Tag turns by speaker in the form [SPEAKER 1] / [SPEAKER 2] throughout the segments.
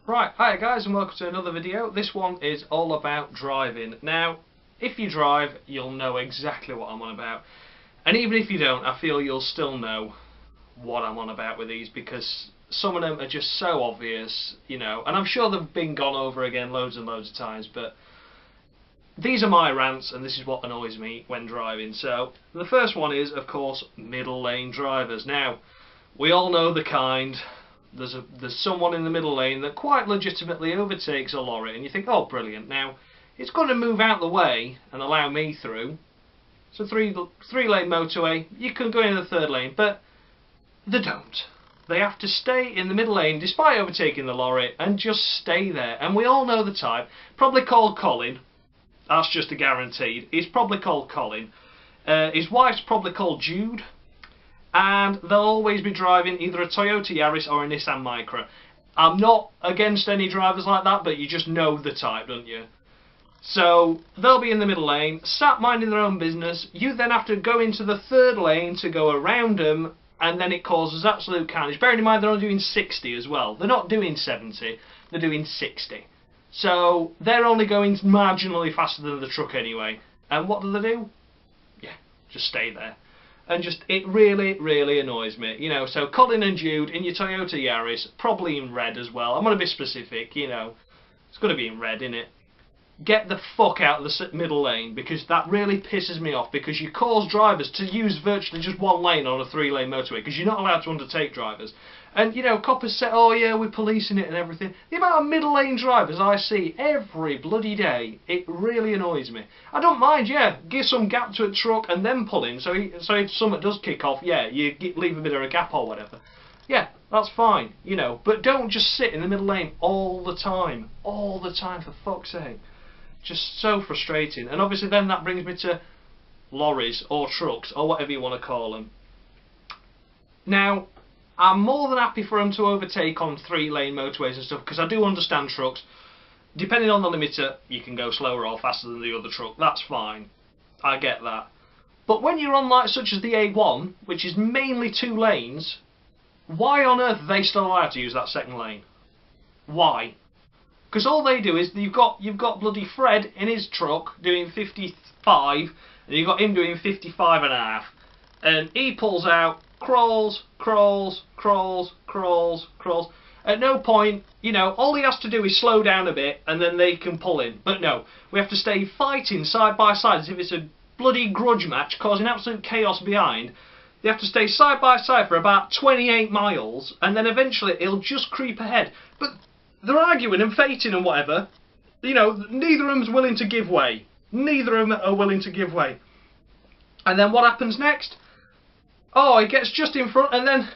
[SPEAKER 1] Right, hi guys and welcome to another video. This one is all about driving. Now, if you drive, you'll know exactly what I'm on about. And even if you don't, I feel you'll still know what I'm on about with these, because some of them are just so obvious, you know, and I'm sure they've been gone over again loads and loads of times, but these are my rants and this is what annoys me when driving. So, the first one is, of course, middle lane drivers. Now, we all know the kind. There's someone in the middle lane that quite legitimately overtakes a lorry, and you think, oh, brilliant. Now, it's going to move out the way and allow me through. So three-lane motorway, you can go in the third lane, but they don't. They have to stay in the middle lane despite overtaking the lorry and just stay there. And we all know the type. Probably called Colin. That's just a guaranteed. He's probably called Colin. His wife's probably called Jude. And they'll always be driving either a Toyota Yaris or a Nissan Micra. I'm not against any drivers like that, but you just know the type, don't you? So they'll be in the middle lane, sat minding their own business. You then have to go into the third lane to go around them, and then it causes absolute carnage. Bearing in mind they're only doing 60 as well. They're not doing 70, they're doing 60. So they're only going marginally faster than the truck anyway. And what do? Yeah, just stay there. And just, it really, really annoys me. You know, so Colin and Jude in your Toyota Yaris, probably in red as well. I'm going to be specific, you know. It's going to be in red, innit? Get the fuck out of the middle lane, because that really pisses me off, because you cause drivers to use virtually just one lane on a three-lane motorway, because you're not allowed to undertake drivers. And, you know, coppers say, oh yeah, we're policing it and everything. The amount of middle lane drivers I see every bloody day, it really annoys me. I don't mind, yeah, give some gap to a truck and then pull in, so if something does kick off, yeah, you leave a bit of a gap or whatever. Yeah, that's fine, you know, but don't just sit in the middle lane all the time, for fuck's sake. Just so frustrating. And obviously then that brings me to lorries or trucks or whatever you want to call them. Now, I'm more than happy for them to overtake on three-lane motorways and stuff, because I do understand trucks. Depending on the limiter, you can go slower or faster than the other truck. That's fine. I get that. But when you're on, like, such as the A1, which is mainly two lanes, why on earth are they still allowed to use that second lane? Why? Because all they do is you've got bloody Fred in his truck doing 55, and you've got him doing 55 and a half, and he pulls out, crawls. At no point, you know, all he has to do is slow down a bit, and then they can pull in. But no, we have to stay fighting side by side as if it's a bloody grudge match, causing absolute chaos behind. They have to stay side by side for about 28 miles, and then eventually it'll just creep ahead. But they're arguing and fighting and whatever. You know, neither of them's willing to give way. Neither of them are willing to give way. And then what happens next? Oh, he gets just in front, and then,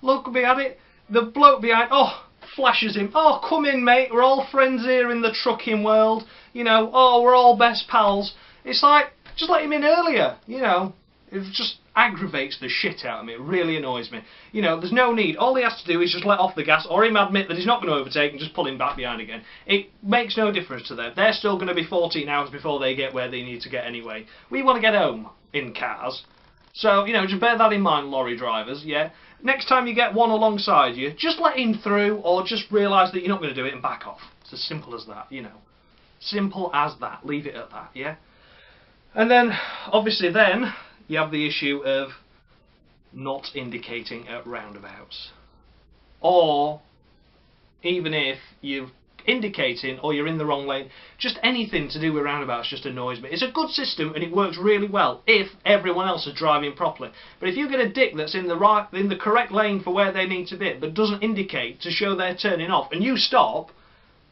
[SPEAKER 1] look behind it, the bloke behind, oh, flashes him. Oh, come in, mate, we're all friends here in the trucking world. You know, oh, we're all best pals. It's like, just let him in earlier, you know. It just aggravates the shit out of me. It really annoys me. You know, there's no need. All he has to do is just let off the gas, or him admit that he's not going to overtake and just pull him back behind again. It makes no difference to them. They're still going to be 14 hours before they get where they need to get anyway. We want to get home in cars. So, you know, just bear that in mind, lorry drivers, yeah? Next time you get one alongside you, just let him through, or just realise that you're not going to do it and back off. It's as simple as that, you know. Simple as that. Leave it at that, yeah? And then, obviously then, you have the issue of not indicating at roundabouts. Or, even if you're indicating or you're in the wrong lane, just anything to do with roundabouts just annoys me. It's a good system and it works really well if everyone else is driving properly. But if you get a dick that's in the correct lane for where they need to be, but doesn't indicate to show they're turning off, and you stop,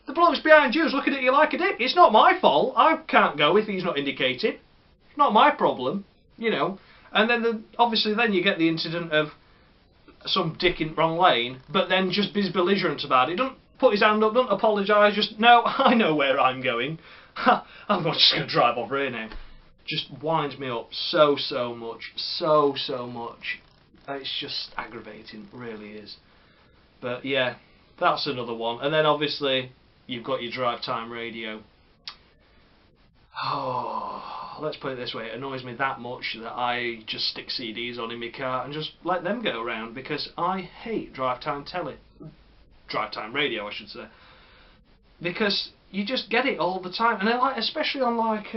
[SPEAKER 1] the bloke's behind you is looking at you like a dick. It's not my fault. I can't go if he's not indicated. It's not my problem. You know, and then obviously then you get the incident of some dick in the wrong lane, but then just be belligerent about it. Don't put his hand up, don't apologise, just, no, I know where I'm going. I'm not just going to drive over here now. Just winds me up so much. So much. It's just aggravating, really is. But yeah, that's another one. And then obviously you've got your drive time radio. Oh, let's put it this way, it annoys me that much that I just stick CDs on in my car and just let them go around, because I hate drive time telly. drive time radio, I should say, because you just get it all the time, and then, like, especially on like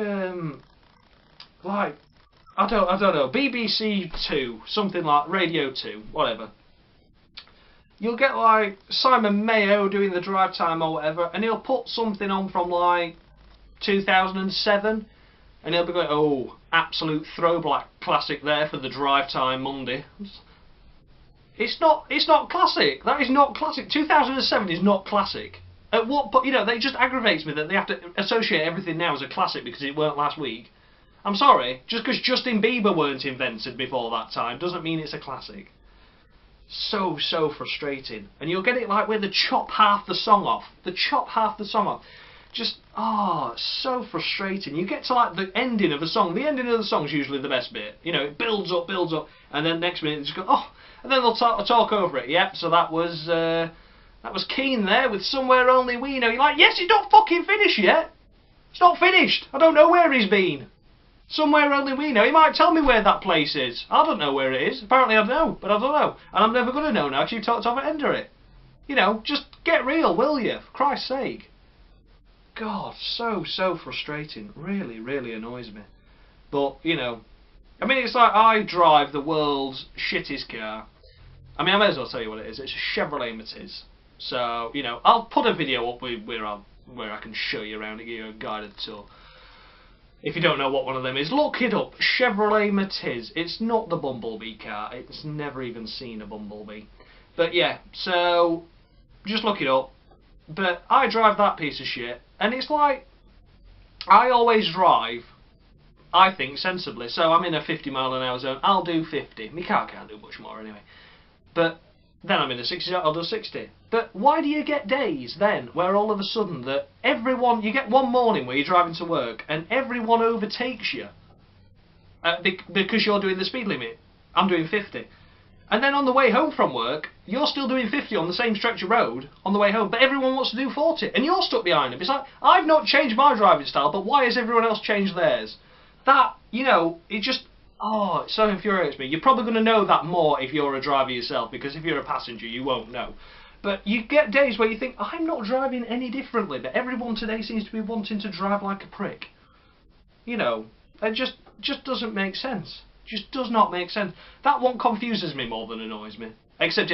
[SPEAKER 1] I don't know, BBC Two, something like Radio 2, whatever. You'll get like Simon Mayo doing the drive time or whatever, and he'll put something on from like 2007, and he'll be going, "Oh, absolute throwback classic there for the drive time Monday." It's not classic. That is not classic. 2007 is not classic. At what? But you know, it just aggravates me that they have to associate everything now as a classic because it weren't last week. I'm sorry, just because Justin Bieber weren't invented before that time doesn't mean it's a classic. So frustrating. And you'll get it like where they chop half the song off. They chop half the song off. Just, so frustrating. You get to like the ending of a song. The ending of the song's usually the best bit. You know, it builds up, and then next minute it's just go, and then they'll talk over it. Yep, so that was Keane there with Somewhere Only We Know. You're like, yes, it's not fucking finished yet. It's not finished. I don't know where he's been. Somewhere Only We Know. He might tell me where that place is. I don't know where it is. Apparently I know, but I don't know. And I'm never going to know now because you've talked over end of it. You know, just get real, will you? For Christ's sake. God, so frustrating. Really annoys me. But, you know, I mean, it's like I drive the world's shittest car. I mean, I may as well tell you what it is. It's a Chevrolet Matiz. So, you know, I'll put a video up where I can show you around and give you a guided tour. If you don't know what one of them is, look it up. Chevrolet Matiz. It's not the Bumblebee car. It's never even seen a Bumblebee. But yeah, so just look it up. But I drive that piece of shit, and it's like I always drive, I think, sensibly. So I'm in a 50 mile an hour zone. I'll do 50. My car can't do much more anyway. But then I'm in a 60 zone. I'll do 60. But why do you get days then where all of a sudden that everyone, you get one morning where you're driving to work and everyone overtakes you because you're doing the speed limit? I'm doing 50. And then on the way home from work, you're still doing 50 on the same stretch of road on the way home, but everyone wants to do 40 and you're stuck behind them. It's like, I've not changed my driving style, but why has everyone else changed theirs? That, you know, it just, it so infuriates me. You're probably going to know that more if you're a driver yourself, because if you're a passenger, you won't know. But you get days where you think, I'm not driving any differently, but everyone today seems to be wanting to drive like a prick. You know, it just doesn't make sense. Just does not make sense. That one confuses me more than annoys me. Except,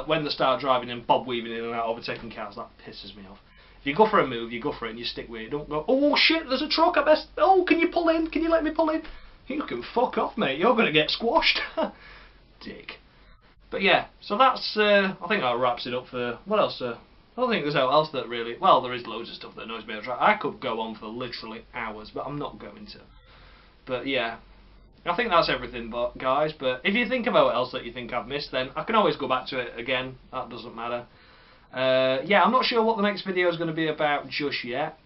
[SPEAKER 1] when they start driving and bob weaving in and out overtaking cars, that pisses me off. If you go for a move, you go for it and you stick with it. Don't go, oh shit, there's a truck, I best, can you pull in? Can you let me pull in? You can fuck off, mate. You're going to get squashed. Dick. But yeah, so that's, I think that wraps it up for, what else? I don't think there's else that really, well, there is loads of stuff that annoys me. I could go on for literally hours, but I'm not going to. But yeah, I think that's everything, guys. But if you think about what else that you think I've missed, then I can always go back to it again. That doesn't matter. Yeah, I'm not sure what the next video is going to be about just yet.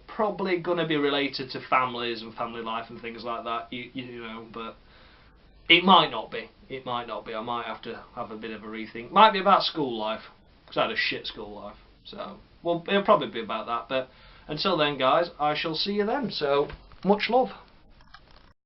[SPEAKER 1] Probably going to be related to families and family life and things like that, you know, but it might not be. It might not be. I might have to have a bit of a rethink. Might be about school life, because I had a shit school life. So, well, it'll probably be about that. But until then, guys, I shall see you then. So, much love.